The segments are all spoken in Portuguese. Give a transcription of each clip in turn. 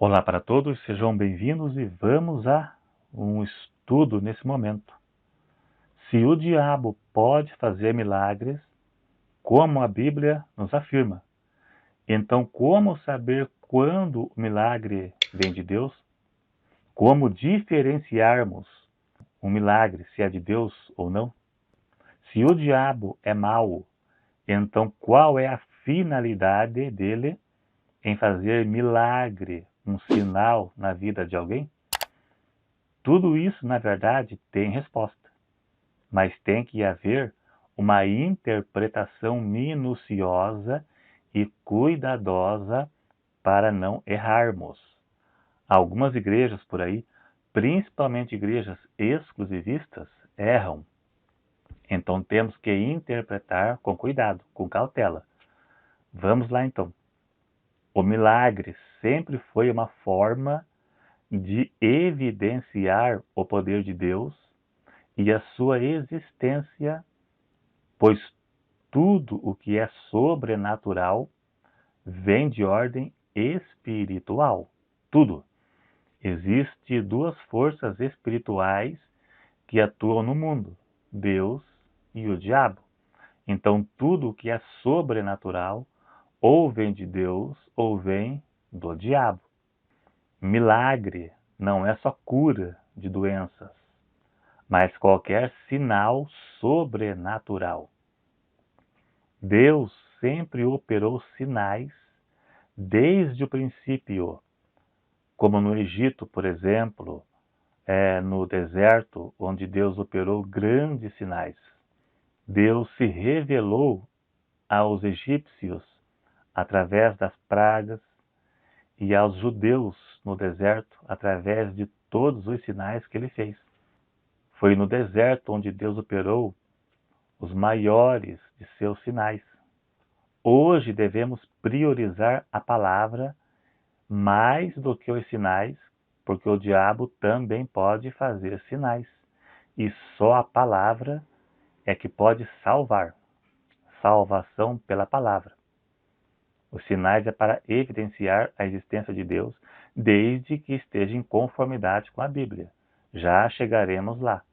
Olá para todos, sejam bem-vindos e vamos a um estudo nesse momento. Se o diabo pode fazer milagres, como a Bíblia nos afirma, então como saber quando o milagre vem de Deus? Como diferenciarmos um milagre, se é de Deus ou não? Se o diabo é mau, então qual é a finalidade dele em fazer milagre, um sinal na vida de alguém? Tudo isso, na verdade, tem resposta, mas tem que haver uma interpretação minuciosa e cuidadosa para não errarmos. Algumas igrejas por aí, principalmente igrejas exclusivistas, erram. Então temos que interpretar com cuidado, com cautela. Vamos lá então. O milagre sempre foi uma forma de evidenciar o poder de Deus e a sua existência, pois tudo o que é sobrenatural vem de ordem espiritual. Tudo. Existem duas forças espirituais que atuam no mundo: Deus e o diabo. Então, tudo o que é sobrenatural ou vem de Deus ou vem do diabo. Milagre não é só cura de doenças, mas qualquer sinal sobrenatural. Deus sempre operou sinais desde o princípio, como no Egito, por exemplo, no deserto, onde Deus operou grandes sinais. Deus se revelou aos egípcios através das pragas e aos judeus no deserto através de todos os sinais que ele fez. Foi no deserto onde Deus operou os maiores de seus sinais. Hoje devemos priorizar a palavra mais do que os sinais, porque o diabo também pode fazer sinais. E só a palavra é que pode salvar. Salvação pela palavra. Os sinais é para evidenciar a existência de Deus, desde que esteja em conformidade com a Bíblia. Já chegaremos lá.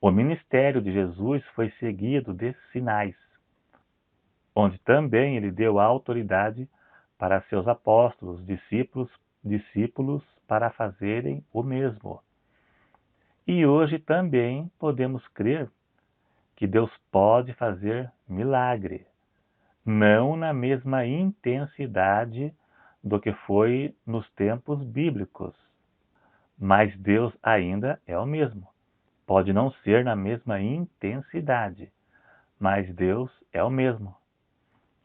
O ministério de Jesus foi seguido de sinais, onde também ele deu autoridade para seus apóstolos, discípulos para fazerem o mesmo. E hoje também podemos crer que Deus pode fazer milagre, não na mesma intensidade do que foi nos tempos bíblicos, mas Deus ainda é o mesmo. Pode não ser na mesma intensidade, mas Deus é o mesmo.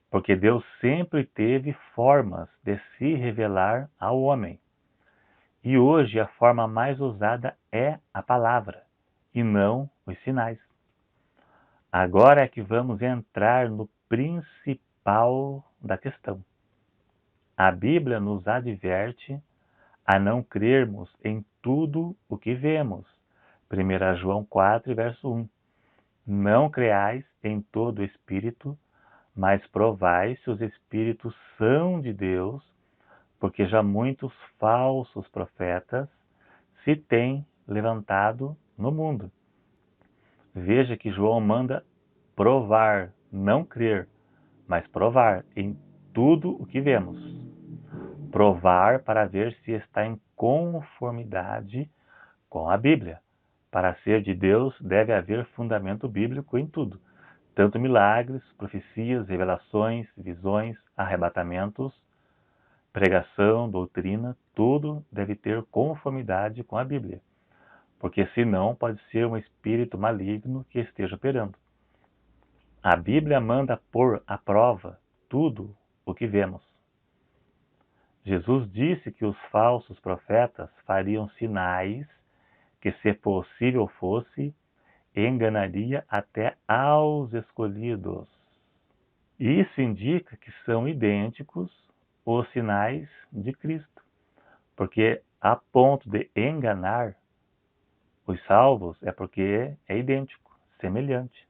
Porque Deus sempre teve formas de se revelar ao homem. E hoje a forma mais usada é a palavra, e não os sinais. Agora é que vamos entrar no principal da questão. A Bíblia nos adverte a não crermos em tudo o que vemos. 1 João 4, verso 1. Não creais em todo espírito, mas provai se os espíritos são de Deus, porque já muitos falsos profetas se têm levantado no mundo. Veja que João manda provar, não crer, mas provar em tudo o que vemos. Provar para ver se está em conformidade com a Bíblia. Para ser de Deus, deve haver fundamento bíblico em tudo. Tanto milagres, profecias, revelações, visões, arrebatamentos, pregação, doutrina, tudo deve ter conformidade com a Bíblia, porque senão pode ser um espírito maligno que esteja operando. A Bíblia manda pôr à prova tudo o que vemos. Jesus disse que os falsos profetas fariam sinais que, se possível fosse, enganaria até aos escolhidos. Isso indica que são idênticos os sinais de Cristo, porque a ponto de enganar os salvos é porque é idêntico, semelhante.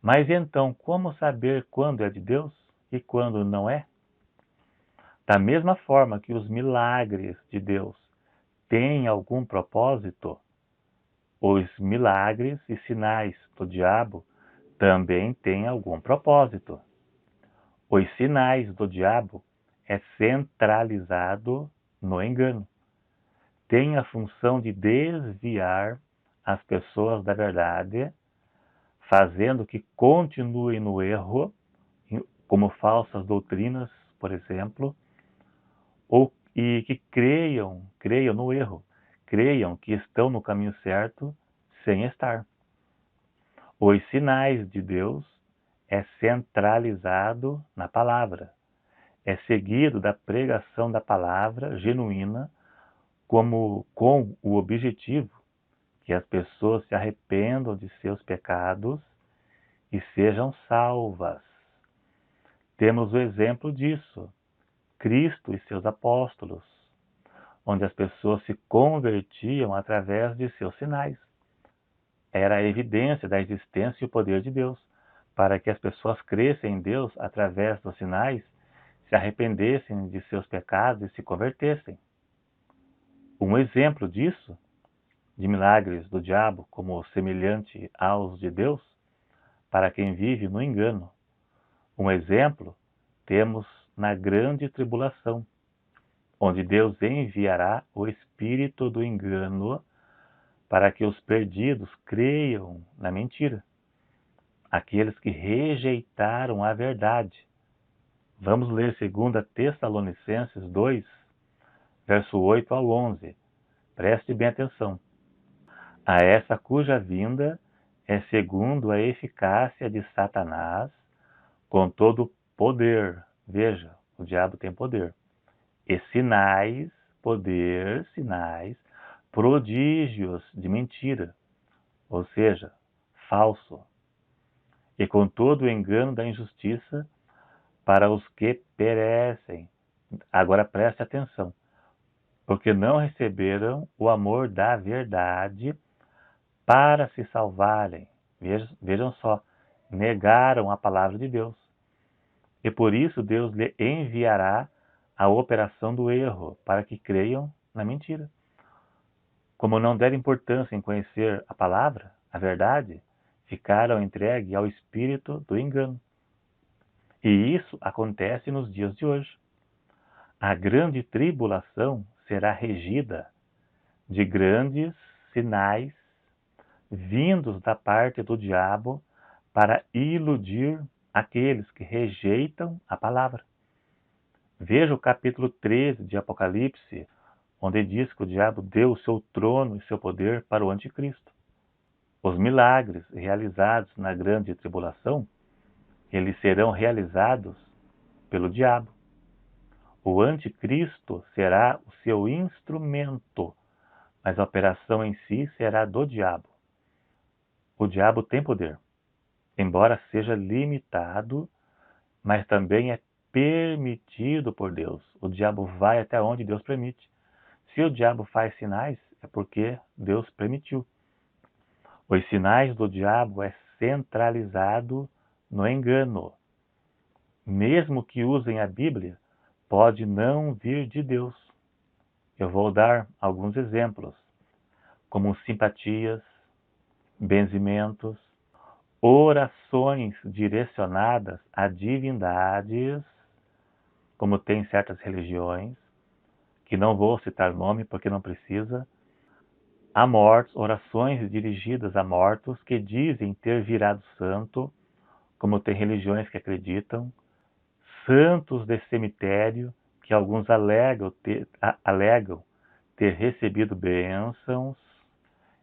Mas então, como saber quando é de Deus e quando não é? Da mesma forma que os milagres de Deus têm algum propósito, os milagres e sinais do diabo também têm algum propósito. Os sinais do diabo é centralizado no engano. Tem a função de desviar as pessoas da verdade, fazendo que continuem no erro, como falsas doutrinas, por exemplo, e que creiam no erro, creiam que estão no caminho certo sem estar. Os sinais de Deus é centralizado na palavra, é seguido da pregação da palavra genuína, com o objetivo que as pessoas se arrependam de seus pecados e sejam salvas. Temos o exemplo disso, Cristo e seus apóstolos, onde as pessoas se convertiam através de seus sinais. Era a evidência da existência e o poder de Deus, para que as pessoas crescem em Deus através dos sinais, se arrependessem de seus pecados e se convertessem. Um exemplo disso, de milagres do diabo como semelhante aos de Deus, para quem vive no engano. Um exemplo temos na grande tribulação, onde Deus enviará o espírito do engano para que os perdidos creiam na mentira, aqueles que rejeitaram a verdade. Vamos ler 2 Tessalonicenses 2, verso 8 ao 11. Preste bem atenção. A essa cuja vinda é segundo a eficácia de Satanás, com todo poder. Veja, o diabo tem poder. E sinais, poder, sinais, prodígios de mentira, ou seja, falso. E com todo o engano da injustiça para os que perecem. Agora preste atenção. Porque não receberam o amor da verdade para se salvarem. Vejam só, negaram a palavra de Deus. E por isso Deus lhe enviará a operação do erro, para que creiam na mentira. Como não deram importância em conhecer a palavra, a verdade, ficaram entregues ao espírito do engano. E isso acontece nos dias de hoje. A grande tribulação será regida de grandes sinais vindos da parte do diabo para iludir aqueles que rejeitam a palavra. Veja o capítulo 13 de Apocalipse, onde diz que o diabo deu o seu trono e seu poder para o anticristo. Os milagres realizados na grande tribulação, eles serão realizados pelo diabo. O anticristo será o seu instrumento, mas a operação em si será do diabo. O diabo tem poder, embora seja limitado, mas também é permitido por Deus. O diabo vai até onde Deus permite. Se o diabo faz sinais, é porque Deus permitiu. Os sinais do diabo é centralizado no engano. Mesmo que usem a Bíblia, pode não vir de Deus. Eu vou dar alguns exemplos, como simpatias, benzimentos, orações direcionadas a divindades, como tem certas religiões, que não vou citar nome porque não precisa, a mortos, orações dirigidas a mortos que dizem ter virado santo, como tem religiões que acreditam, santos de cemitério, que alguns alegam ter recebido bênçãos.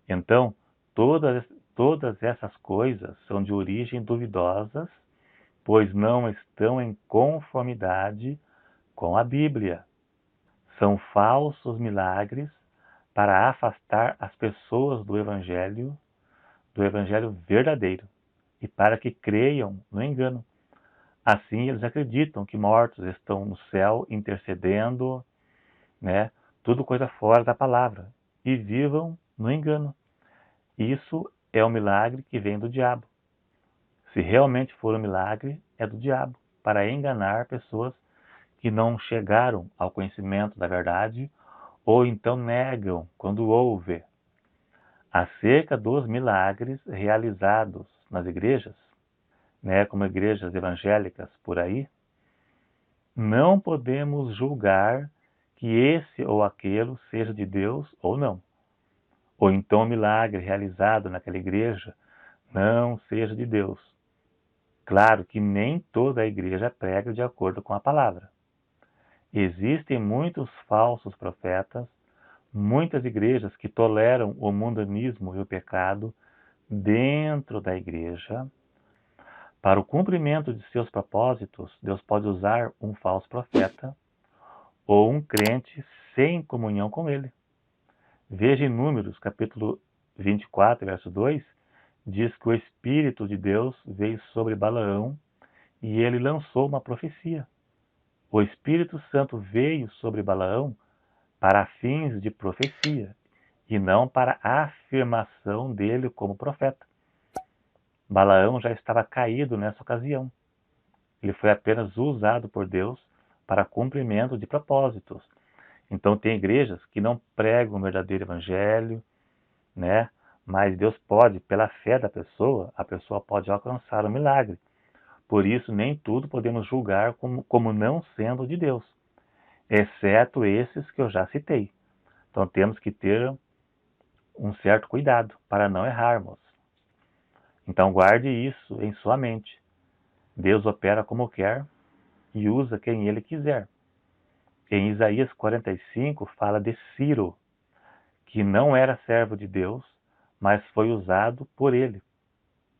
Então, todas essas coisas são de origem duvidosas, pois não estão em conformidade com a Bíblia. São falsos milagres para afastar as pessoas do Evangelho verdadeiro, e para que creiam no engano. Assim, eles acreditam que mortos estão no céu intercedendo, né? Tudo coisa fora da palavra, e vivam no engano. Isso é um milagre que vem do diabo. Se realmente for um milagre, é do diabo, para enganar pessoas que não chegaram ao conhecimento da verdade ou então negam quando ouve acerca dos milagres realizados nas igrejas, né, como igrejas evangélicas por aí. Não podemos julgar que esse ou aquele seja de Deus ou não. Ou então o milagre realizado naquela igreja não seja de Deus. Claro que nem toda a igreja prega de acordo com a palavra. Existem muitos falsos profetas, muitas igrejas que toleram o mundanismo e o pecado dentro da igreja. Para o cumprimento de seus propósitos, Deus pode usar um falso profeta ou um crente sem comunhão com ele. Veja em Números, capítulo 24, verso 2, diz que o Espírito de Deus veio sobre Balaão e ele lançou uma profecia. O Espírito Santo veio sobre Balaão para fins de profecia e não para a afirmação dele como profeta. Balaão já estava caído nessa ocasião. Ele foi apenas usado por Deus para cumprimento de propósitos. Então tem igrejas que não pregam o verdadeiro evangelho, né? Mas Deus pode, pela fé da pessoa, a pessoa pode alcançar o milagre. Por isso, nem tudo podemos julgar como não sendo de Deus, exceto esses que eu já citei. Então temos que ter um certo cuidado para não errarmos. Então guarde isso em sua mente. Deus opera como quer e usa quem ele quiser. Em Isaías 45 fala de Ciro, que não era servo de Deus, mas foi usado por ele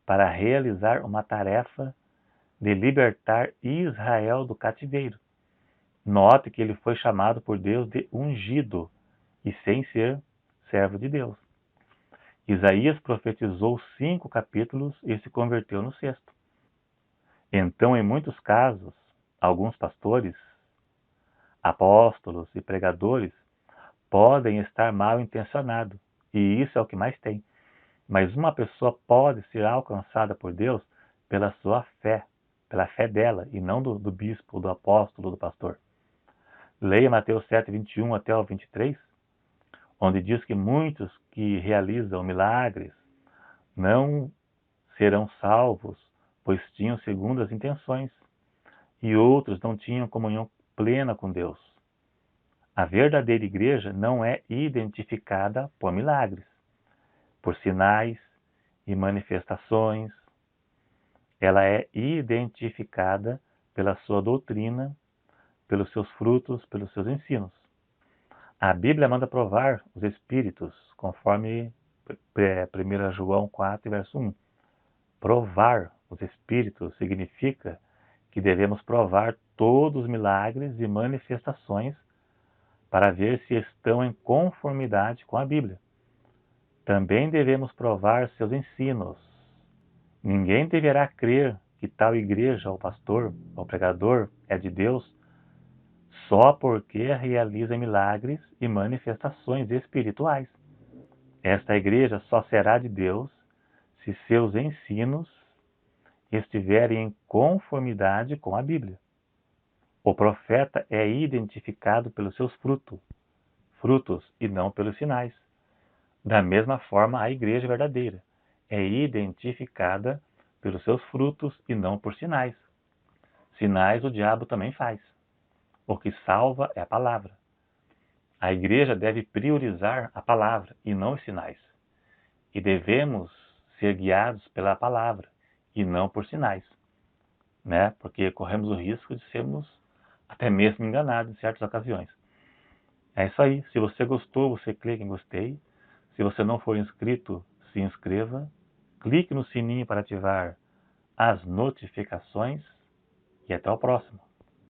para realizar uma tarefa de libertar Israel do cativeiro. Note que ele foi chamado por Deus de ungido e sem ser servo de Deus. Isaías profetizou 5 capítulos e se converteu no 6º. Então, em muitos casos, alguns pastores, apóstolos e pregadores podem estar mal intencionados, e isso é o que mais tem. Mas uma pessoa pode ser alcançada por Deus pela sua fé, pela fé dela, e não do bispo, do apóstolo, do pastor. Leia Mateus 7, 21 até o 23, onde diz que muitos que realizam milagres não serão salvos, pois tinham segundas intenções, e outros não tinham comunhão plena com Deus. A verdadeira igreja não é identificada por milagres, por sinais e manifestações. Ela é identificada pela sua doutrina, pelos seus frutos, pelos seus ensinos. A Bíblia manda provar os espíritos, conforme 1 João 4, verso 1. Provar os espíritos significa que devemos provar todos os milagres e manifestações para ver se estão em conformidade com a Bíblia. Também devemos provar seus ensinos. Ninguém deverá crer que tal igreja, ou pastor, ou pregador é de Deus só porque realiza milagres e manifestações espirituais. Esta igreja só será de Deus se seus ensinos estiverem em conformidade com a Bíblia. O profeta é identificado pelos seus frutos e não pelos sinais. Da mesma forma, a igreja verdadeira é identificada pelos seus frutos e não por sinais. Sinais o diabo também faz. O que salva é a palavra. A igreja deve priorizar a palavra e não os sinais. E devemos ser guiados pela palavra e não por sinais, né? Porque corremos o risco de sermos até mesmo enganados em certas ocasiões. É isso aí. Se você gostou, você clica em gostei. Se você não for inscrito, se inscreva. Clique no sininho para ativar as notificações e até o próximo.